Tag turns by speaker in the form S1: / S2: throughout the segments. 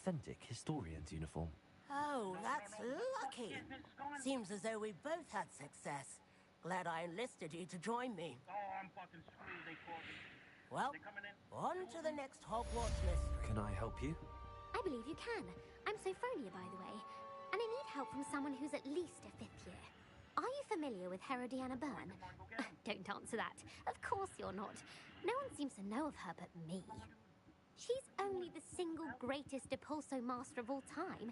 S1: authentic historian's uniform.
S2: Oh, that's lucky. Seems as though we both had success. Glad I enlisted you to join me.
S3: Oh, I'm fucking screwed. They caught me.
S2: Well, on to the next Hogwarts mystery.
S1: Can I help you?
S4: I believe you can. I'm Sophronia, by the way. And I need help from someone who's at least a 5th year. Are you familiar with Herodiana Byrne? Don't answer that. Of course you're not. No one seems to know of her but me. She's only the single greatest Depulso master of all time.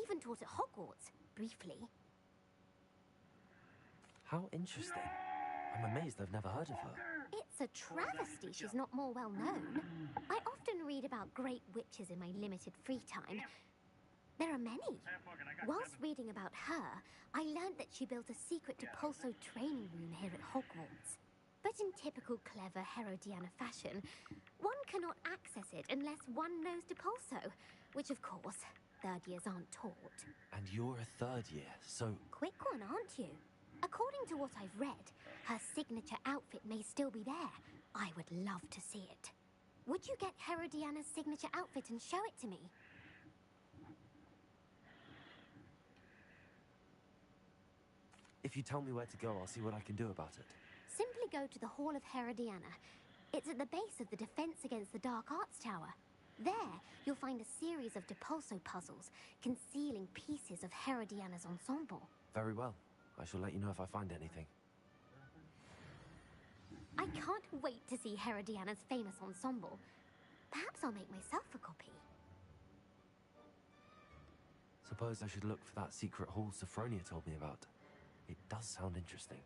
S4: Even taught at Hogwarts, briefly.
S1: How interesting. I'm amazed I've never heard of her.
S4: It's a travesty she's not more well known. I often read about great witches in my limited free time. There are many. Whilst reading about her, I learned that she built a secret Depulso training room here at Hogwarts. But in typical clever Herodiana fashion, one cannot access it unless one knows Depulso, which of course, 3rd years aren't taught.
S1: And you're a 3rd year, so...
S4: Quick one, aren't you? According to what I've read, her signature outfit may still be there. I would love to see it. Would you get Herodiana's signature outfit and show it to me?
S1: If you tell me where to go, I'll see what I can do about it.
S4: Simply go to the Hall of Herodiana. It's at the base of the Defense Against the Dark Arts Tower. There, you'll find a series of Depulso puzzles concealing pieces of Herodiana's ensemble.
S1: Very well. I shall let you know if I find anything.
S4: I can't wait to see Herodiana's famous ensemble. Perhaps I'll make myself a copy.
S1: Suppose I should look for that secret hall Sophronia told me about. It does sound interesting.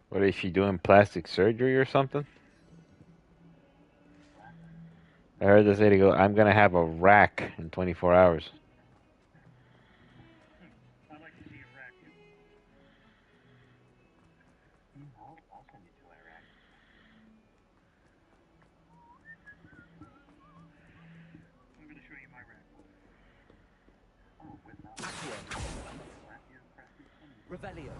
S5: What is she doing? Plastic surgery or something? I heard this lady go, I'm going to have a rack in 24 hours.
S3: I'd like to see a rack. I'll send you to Iraq. I'm going to show you my rack. Oh, with
S1: Accio. Revelio.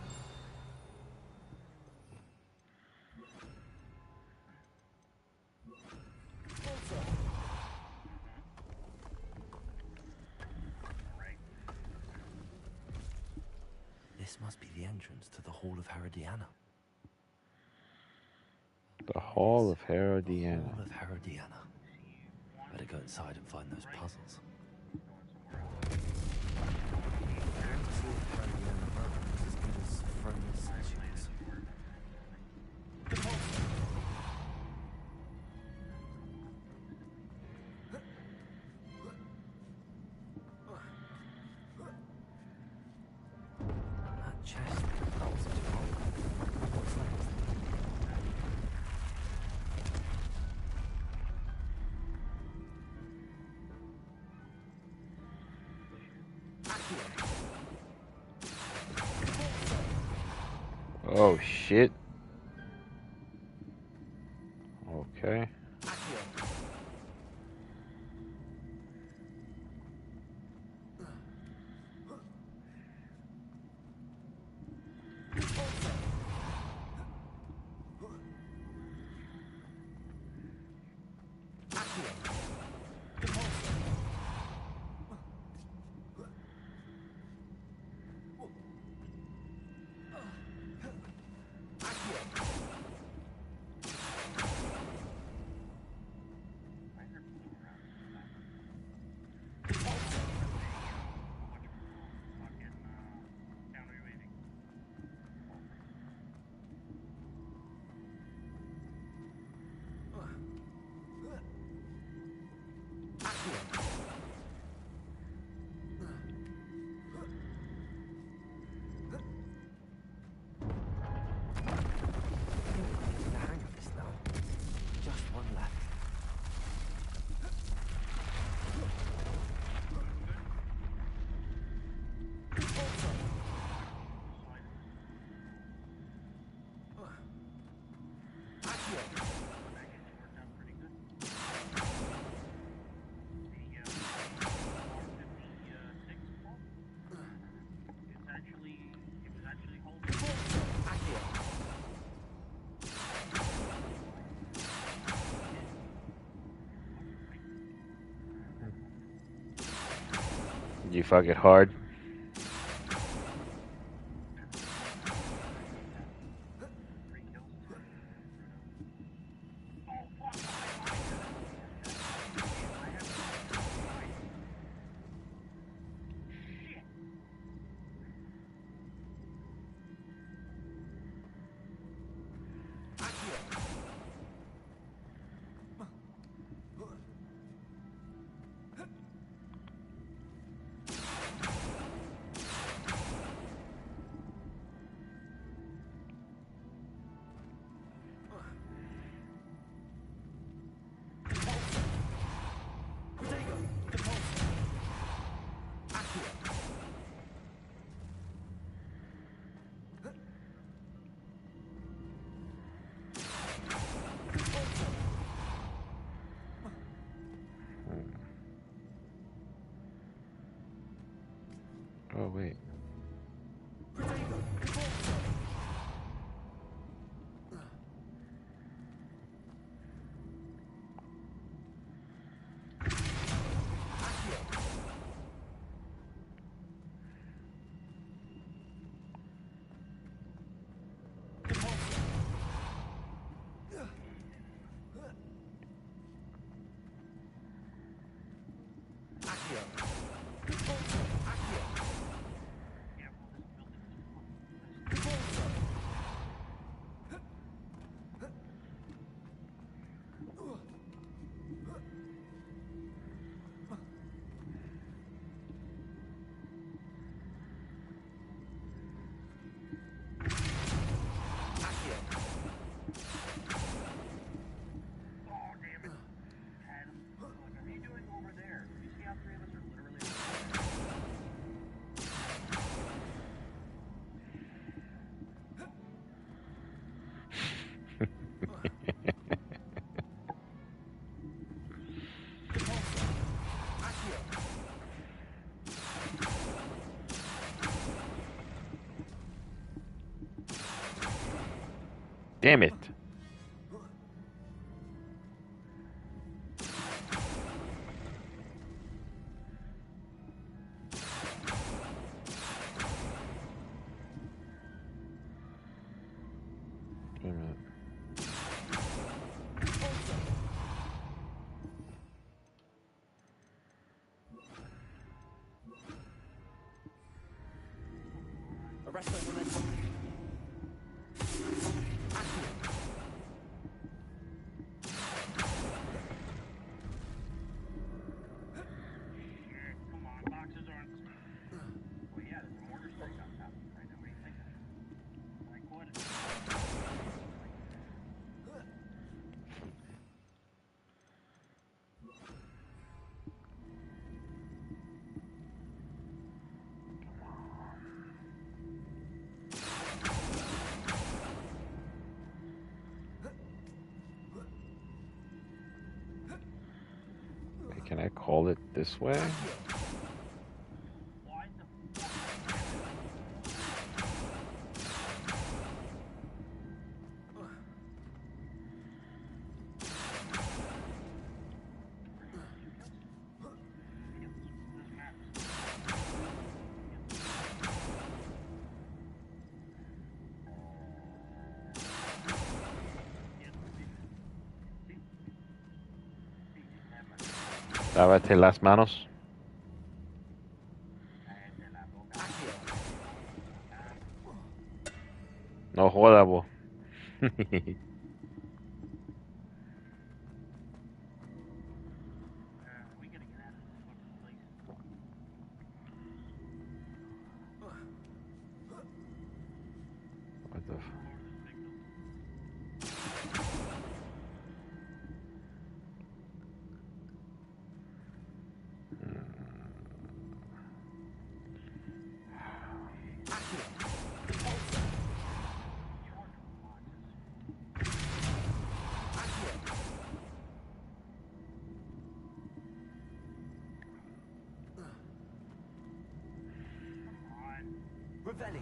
S1: This must be the entrance to the Hall of Herodiana.
S5: The Hall of Herodiana.
S1: Hall of Herodiana. Better go inside and find those puzzles. As good as Sophronia's statues. That chest. That was such a long one. What's next?
S5: Oh shit. Okay.
S3: worked out pretty good. The R56 pump, it was actually holding.
S5: You fuck it hard. Oh, wait. Damn it. Damn it.
S1: Arrest those women.
S3: Come on, boxes aren't. Well, yeah, there's a mortar strike on top right now. What do you think? I quit it.
S5: Can I call it this way?
S3: Why the
S5: Lávate las manos. No joda, bo.
S3: we gotta get out of this fucking place.
S5: What the f...
S1: Revelio.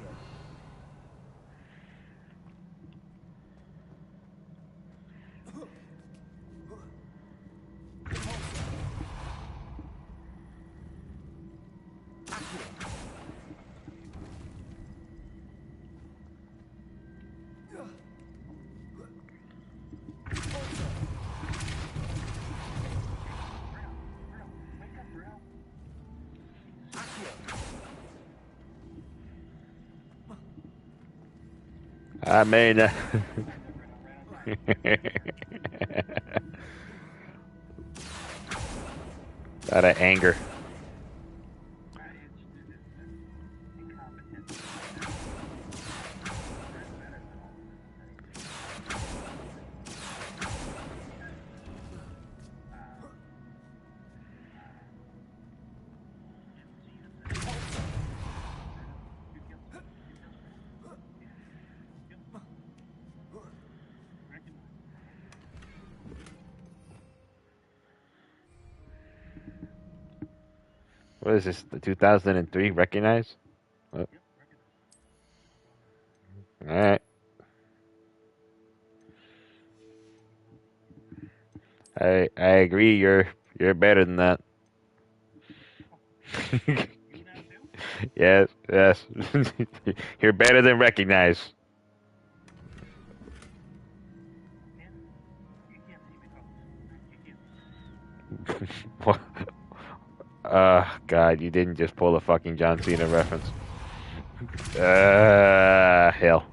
S5: I mean, out of anger. What is this? The 2003 recognize? Oh. All right. I agree. You're better than that. Yes, yes. You're better than recognize. What? God, you didn't just pull a fucking John Cena reference. Hell.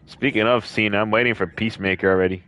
S5: Speaking of Cena, I'm waiting for Peacemaker already.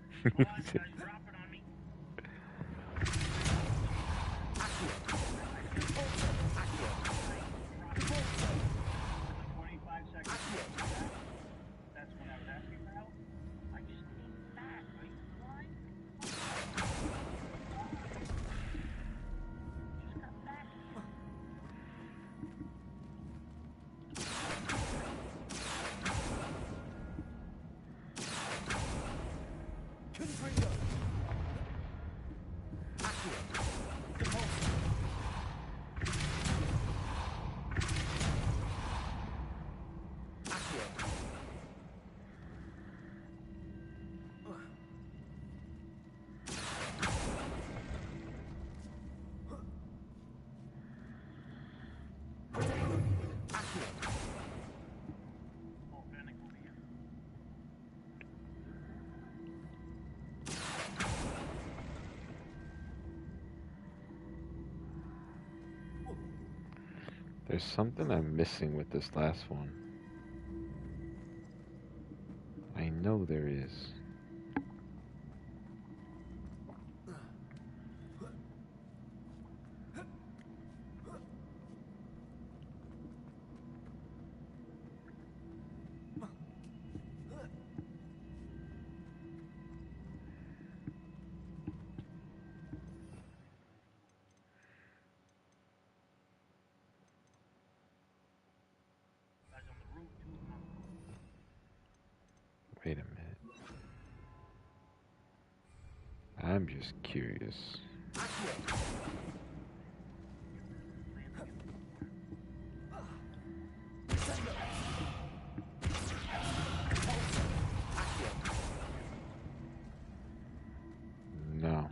S5: There's something I'm missing with this last one. I know there is. Wait a minute. I'm just curious. No.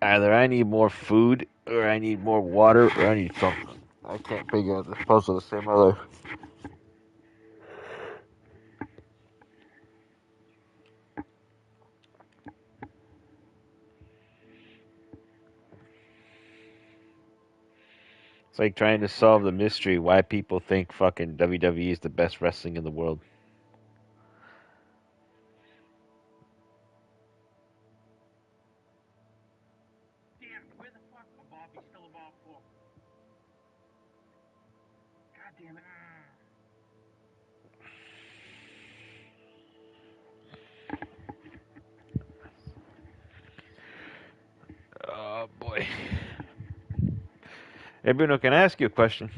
S5: Either I need more food, or I need more water, or I need something. I can't figure out this puzzle to save my life. It's like trying to solve the mystery why people think fucking WWE is the best wrestling in the world.
S3: Damn, where the fuck? A Bobby's still a Bob 4. God damn it.
S5: Oh boy. Hey Bruno, can I ask you a question?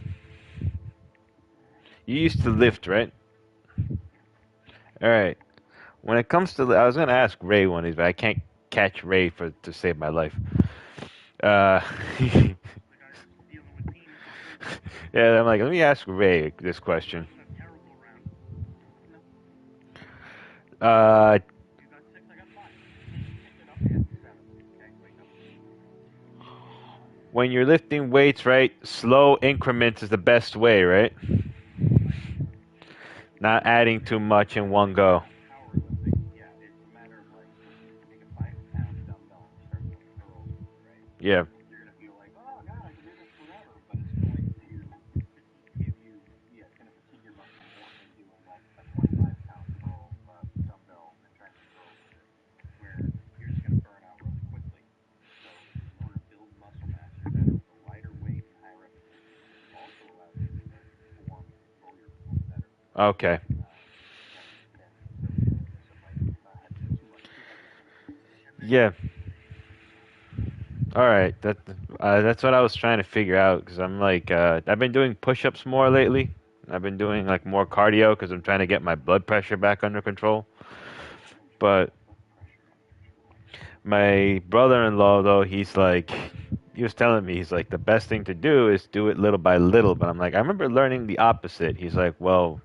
S5: You used to lift, right? Alright. When it comes to, I was gonna ask Ray one of these, but I can't catch Ray to save my life. Uh,
S3: The guy's dealing with teams.
S5: yeah, I'm like, let me ask Ray this question.
S3: That's a terrible round.
S5: Uh,
S3: You got 6, I got 5. Picked it up, I had 7. Okay, wake up.
S5: when you're lifting weights, right, slow increments is the best way, right? Not adding too much in one go.
S3: Powerlifting, yeah, it's a matter of like, take a 5-pound dumbbell and start doing curls, right?
S5: Yeah.
S3: You're gonna feel like, oh god, I can do this forever, but it's going to give you, yeah, it's gonna fatigue your muscle more than doing like a 25-pound curl dumbbell and trying to curl with it, where you're just gonna burn out really quickly. So in order to build muscle mass, you're better with a lighter weight and higher repetition. It also allows you to perform and control your form better.
S5: Okay. Yeah. All right. That's what I was trying to figure out because I'm like I've been doing push-ups more lately. I've been doing like more cardio because I'm trying to get my blood pressure back under control. But my brother-in-law though, he was telling me he's like the best thing to do is do it little by little. But I'm like I remember learning the opposite. He's like, well,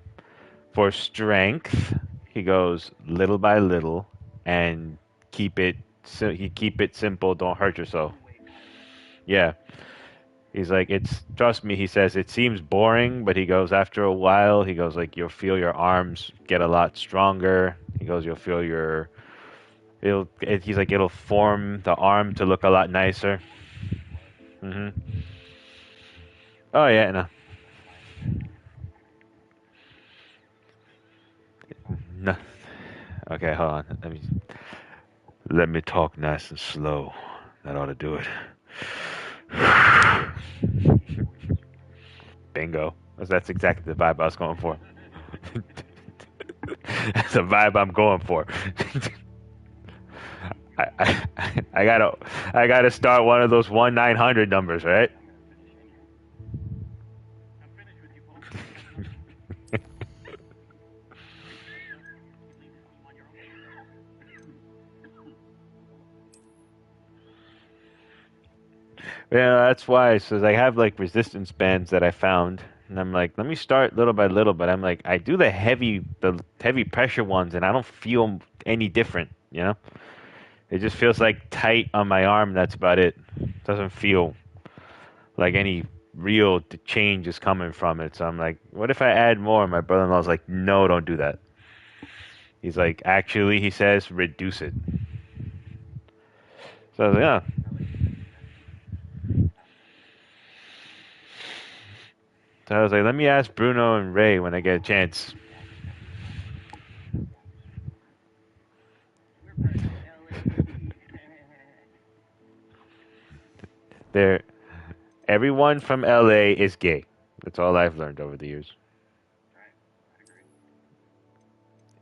S5: for strength, he goes little by little and keep it simple. Don't hurt yourself. Yeah. He's like, trust me, he says, it seems boring, but he goes, after a while, he goes, like, you'll feel your arms get a lot stronger. He goes, you'll feel he's like, it'll form the arm to look a lot nicer. Oh, yeah, no. No. Okay, hold on. Let me talk nice and slow. That ought to do it. Bingo. That's exactly the vibe I was going for. That's the vibe I'm going for. I gotta start one of those 1-900 numbers, right? Yeah, that's why. So I have like resistance bands that I found, and I'm like, let me start little by little. But I'm like, I do the heavy pressure ones, and I don't feel any different. You know, it just feels like tight on my arm. That's about it. Doesn't feel like any real change is coming from it. So I'm like, what if I add more? My brother-in-law's like, no, don't do that. He's like, actually, he says, reduce it. So I was like, yeah. So I was like, let me ask Bruno and Ray when I get a chance. Everyone from LA is gay. That's all I've learned over the years.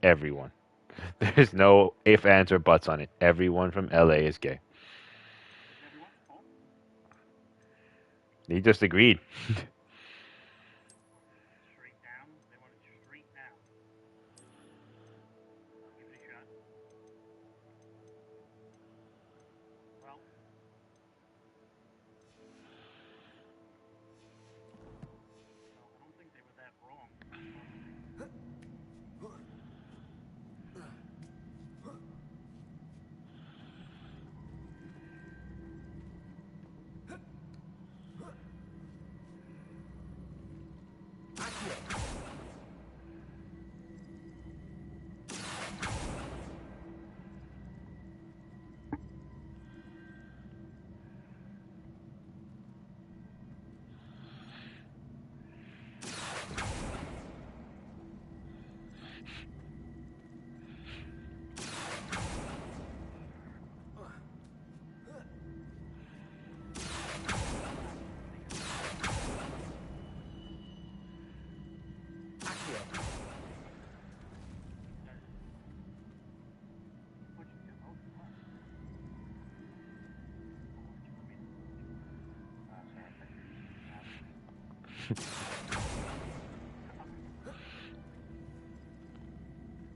S5: Everyone. There's no if, ands, or buts on it. Everyone from LA is gay. He just agreed.
S3: Straight down. They want it straight down. Give it a shot. Well. I don't think they were that wrong.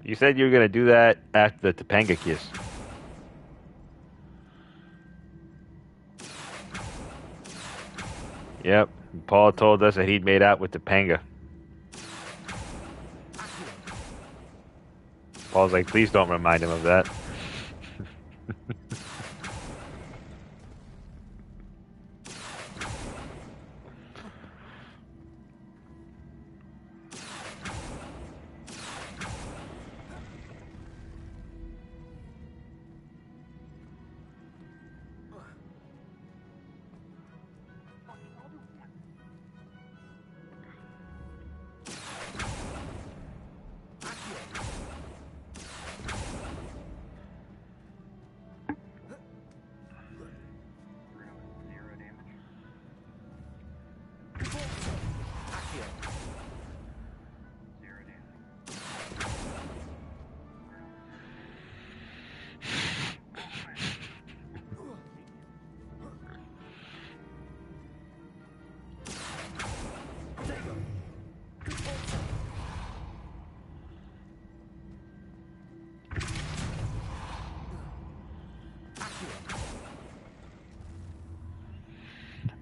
S5: You said you were going to do that after the Topanga kiss. Yep. Paul told us that he'd made out with Topanga. Paul's like, please don't remind him of that.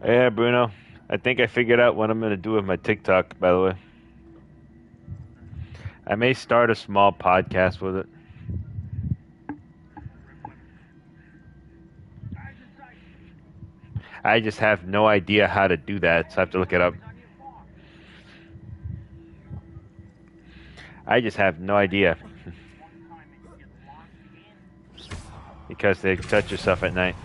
S5: Yeah, Bruno. I think I figured out what I'm going to do with my TikTok, by the way. I may start a small podcast with it. I just have no idea how to do that, so I have to look it up. I just have no idea. Because they touch yourself at night.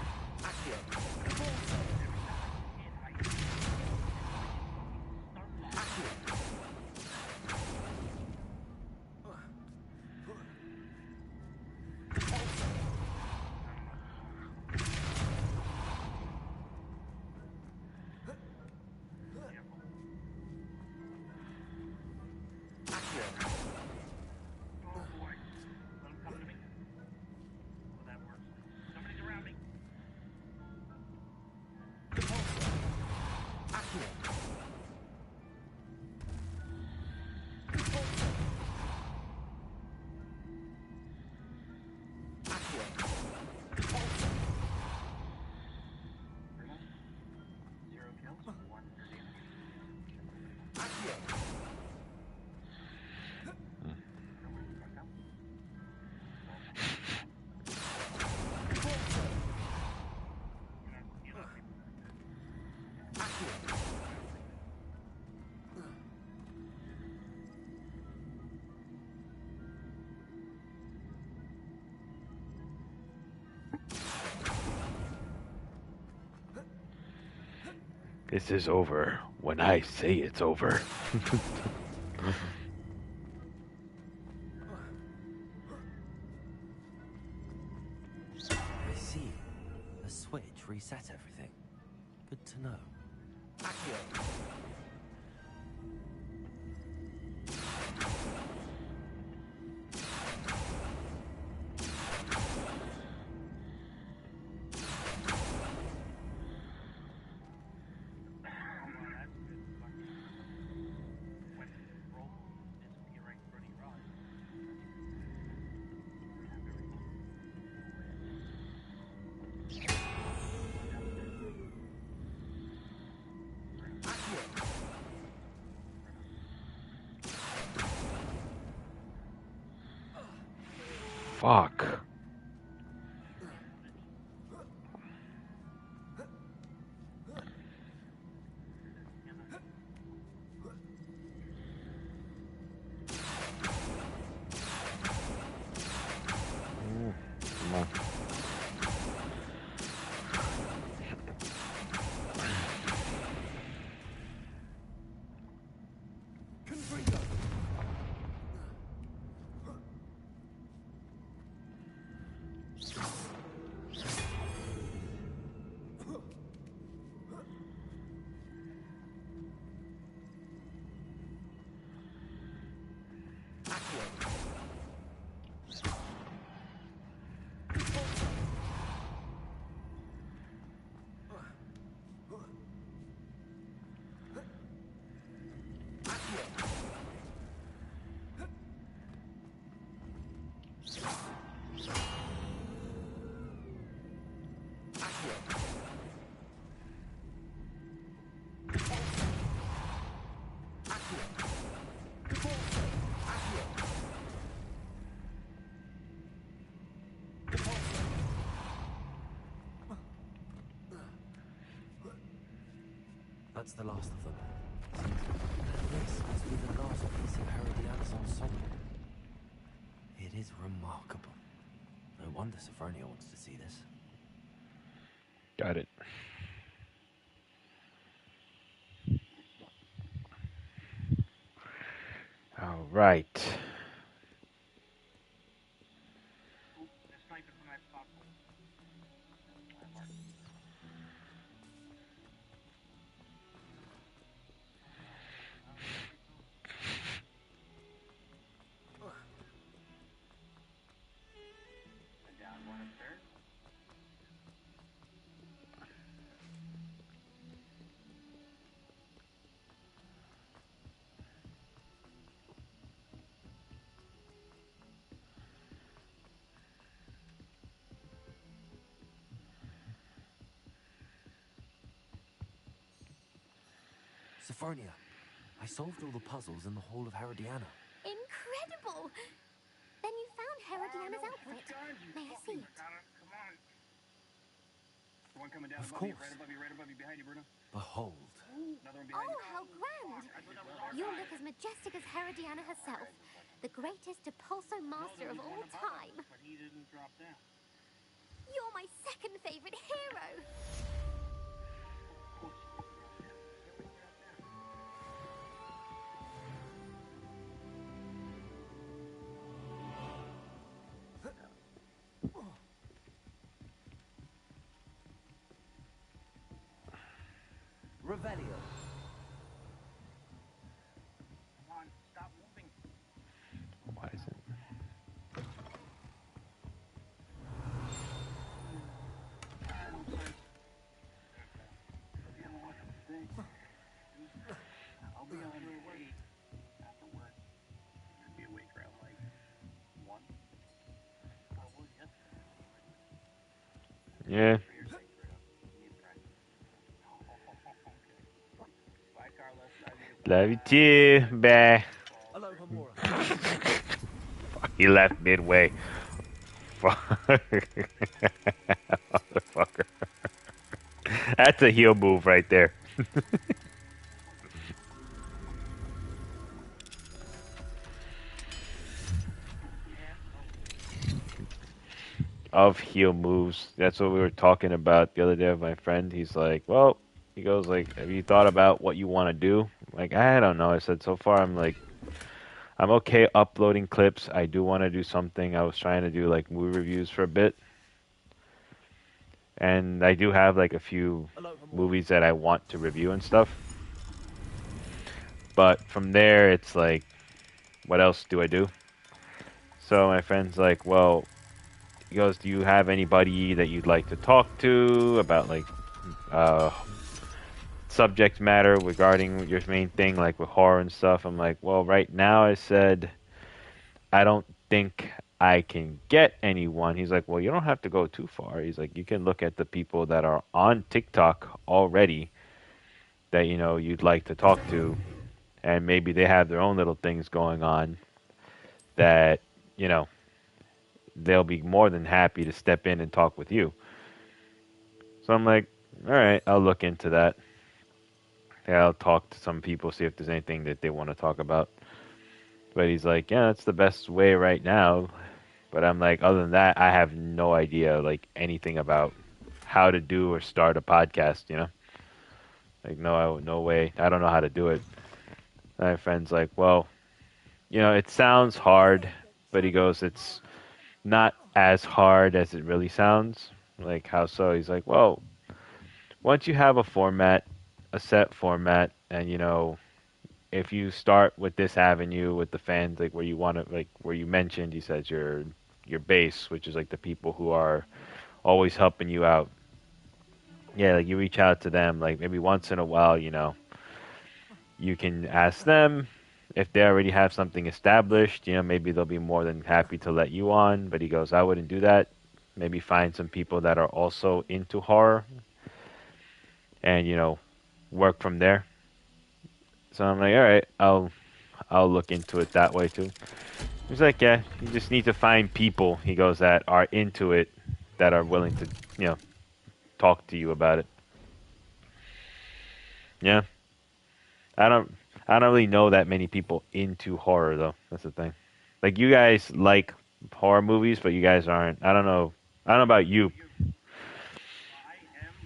S5: This is over when I say it's over.
S1: I see. The switch reset everything. Good to know.
S5: Fuck. Come on.
S1: That's the last of them. This must be the last piece of Herodiana's ensemble. It is remarkable. No wonder Sophronia wants to see this.
S5: Got it. All right.
S1: Sophronia, I solved all the puzzles in the Hall of Herodiana.
S4: Incredible! Then you found Herodiana's outfit. May I see it?
S3: One coming down
S1: Of
S3: above you,
S1: course.
S3: right above you, behind you, Bruno.
S1: Behold.
S3: Another one behind
S4: Oh,
S3: you.
S4: how grand! You'll look as majestic as Herodiana herself, the greatest Depulso master of all time.
S3: But he didn't drop down.
S4: You're my second favorite hero.
S1: Revelio.
S3: Come on, stop moving.
S5: Why is it?
S3: I'll be on your way after work. You'll be awake around like 1. I was yesterday.
S5: Yeah.
S3: For your sake, Bruno. You need practice. Bye, Carlos.
S5: Love you too. Bye.
S1: Aloha Mora.
S5: Fuck, he left midway. Fuck. Motherfucker. That's a heel move right there. Of heel moves. That's what we were talking about the other day with my friend. He's like, well, he goes like, have you thought about what you want to do? I'm like, I don't know. I said, so far I'm like, I'm okay uploading clips. I do want to do something. I was trying to do like movie reviews for a bit. And I do have like a few movies that I want to review and stuff. But from there, it's like, what else do I do? So my friend's like, well, he goes, do you have anybody that you'd like to talk to about like subject matter regarding your main thing, like with horror and stuff? I'm like, well, right now, I said, I don't think I can get anyone. He's like, well, you don't have to go too far. He's like, you can look at the people that are on TikTok already that, you know, you'd like to talk to, and maybe they have their own little things going on that, you know, they'll be more than happy to step in and talk with you. So I'm like, all right, I'll look into that. Yeah, I'll talk to some people, see if there's anything that they want to talk about. But he's like, yeah, that's the best way right now. But I'm like, other than that, I have no idea, like, anything about how to do or start a podcast, you know? Like, no way. I don't know how to do it. And my friend's like, well, you know, it sounds hard, but he goes, it's not as hard as it really sounds. Like, how so? He's like, well, once you have a format, a set format, and, you know, if you start with this avenue with the fans, like where you want to, like where you mentioned, he says your base, which is like the people who are always helping you out. Yeah, like you reach out to them, like maybe once in a while, you know, you can ask them if they already have something established, you know, maybe they'll be more than happy to let you on. But he goes, I wouldn't do that. Maybe find some people that are also into horror and, you know, work from there. So I'm like, all right, I'll look into it that way too. He's like, yeah, you just need to find people, he goes, that are into it, that are willing to, you know, talk to you about it. Yeah. I don't I don't really know that many people into horror though. That's the thing. Like you guys like horror movies, but you guys aren't. I don't know. I don't know about you.
S3: I am,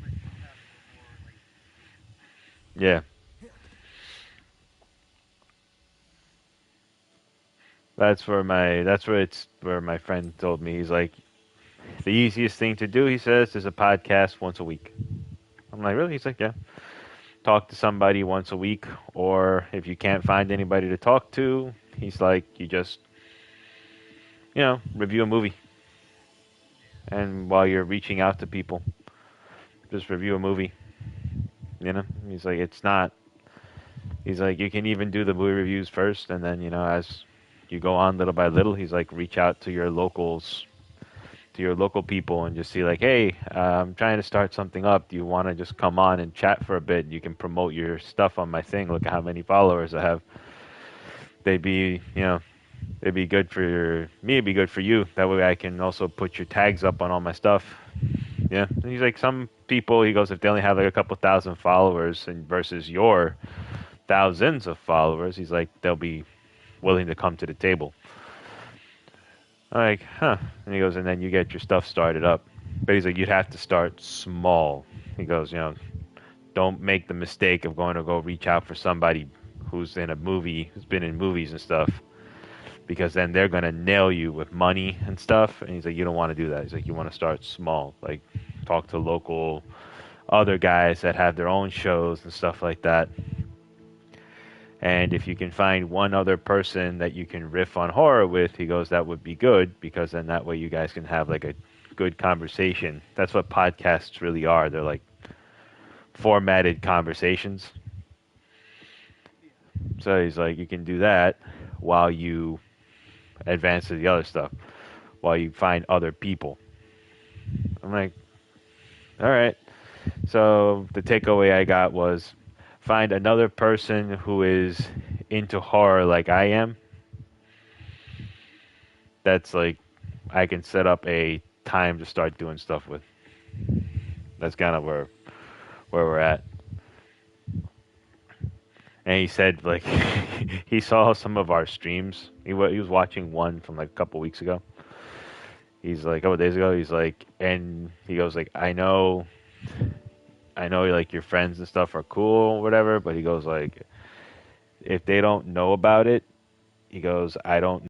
S3: but you have the more like
S5: Yeah. That's where my friend told me. He's like the easiest thing to do, he says, is a podcast once a week. I'm like, really? He's like, yeah. Talk to somebody once a week, or if you can't find anybody to talk to, he's like, you just, review a movie. And while you're reaching out to people, just review a movie. He's like, it's not. He's like, you can even do the movie reviews first, and then as you go on little by little, he's like, reach out to your locals, to your local people, and just see like, hey, I'm trying to start something up. Do you want to just come on and chat for a bit? You can promote your stuff on my thing. Look at how many followers I have. They'd be, it'd be good for me. It'd be good for you. That way, I can also put your tags up on all my stuff. Yeah, and he's like, some people, he goes, if they only have like a couple thousand followers and versus your thousands of followers, he's like, they'll be willing to come to the table. I'm like, huh. And he goes, and then you get your stuff started up. But he's like, you'd have to start small. He goes, don't make the mistake of going to go reach out for somebody who's in a movie, who's been in movies and stuff, because then they're going to nail you with money and stuff. And he's like, you don't want to do that. He's like, you want to start small. Like, talk to local other guys that have their own shows and stuff like that. And if you can find one other person that you can riff on horror with, he goes, that would be good, because then that way you guys can have like a good conversation. That's what podcasts really are. They're like formatted conversations. So he's like, you can do that while you advance to the other stuff, while you find other people. I'm like, all right. So the takeaway I got was find another person who is into horror like I am. That's like, I can set up a time to start doing stuff with. That's kind of where we're at. And he said like he saw some of our streams. He was watching one from like a couple weeks ago. He's like, a couple days ago. He's like, and he goes like, I know like your friends and stuff are cool or whatever, but he goes like, if they don't know about it, he goes, I don't